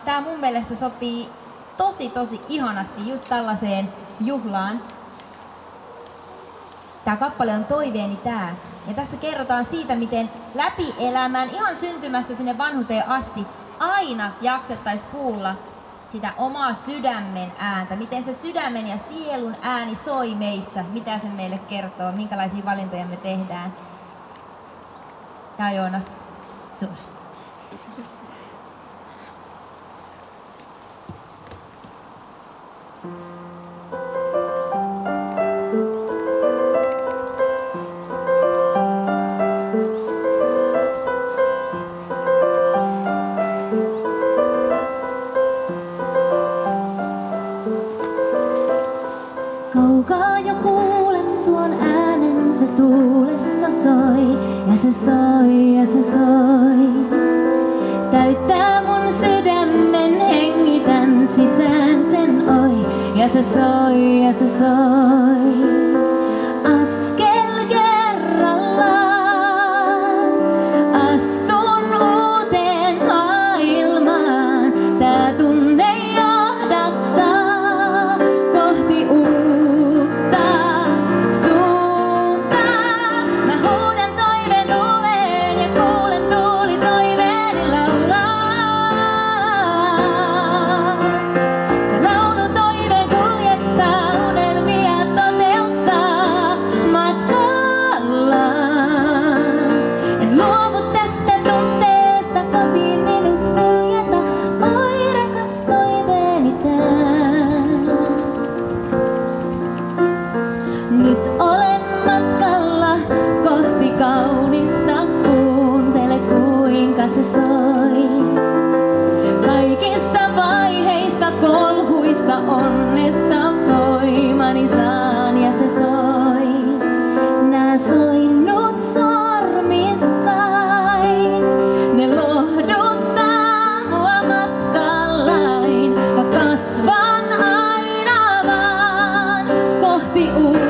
tää mun mielestä sopii tosi ihanasti just tällaiseen juhlaan. Tää kappale on Toiveeni tää. Ja tässä kerrotaan siitä, miten läpi elämän, ihan syntymästä sinne vanhuuteen asti, aina jaksettais kuulla sitä omaa sydämen ääntä. Miten se sydämen ja sielun ääni soi meissä, mitä se meille kertoo, minkälaisia valintoja me tehdään. Tää on Joonas, sulle. Kaukaa jo kuulen tuon äänen, se tuulessa soi, ja se soi, ja se soi. Täyttää mun sydämen, hengitän sisään sen oi, ja se soi, ja se soi. Askel kerrallaan, astun uuteen maailmaan, tää tunne johdattaa kohti nyt olen matkalla kohti kaunista, kuuntele kuinka se soi. Kaikista vaiheista, kolhuista, onnesta voimani saan ja se soi. Nää soinnut sormissain, ne lohduttaa mua matkallain ja kasvan aina vaan kohti uutta.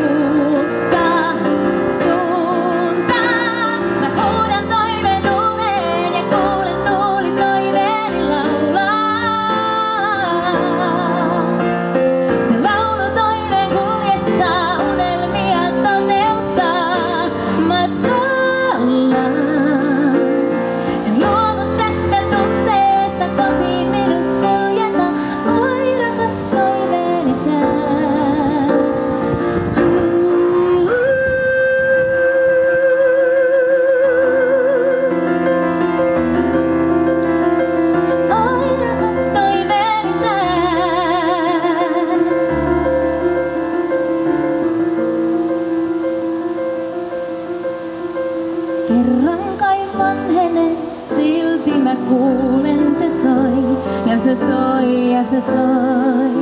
Kerran kai vanhenen, silti mä kuulen se soi, ja se soi, ja se soi.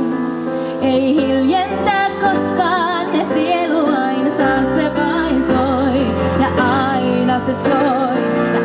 Ei hiljentää koskaan, ne sielu aina saa se vain soi, ja aina se soi, ja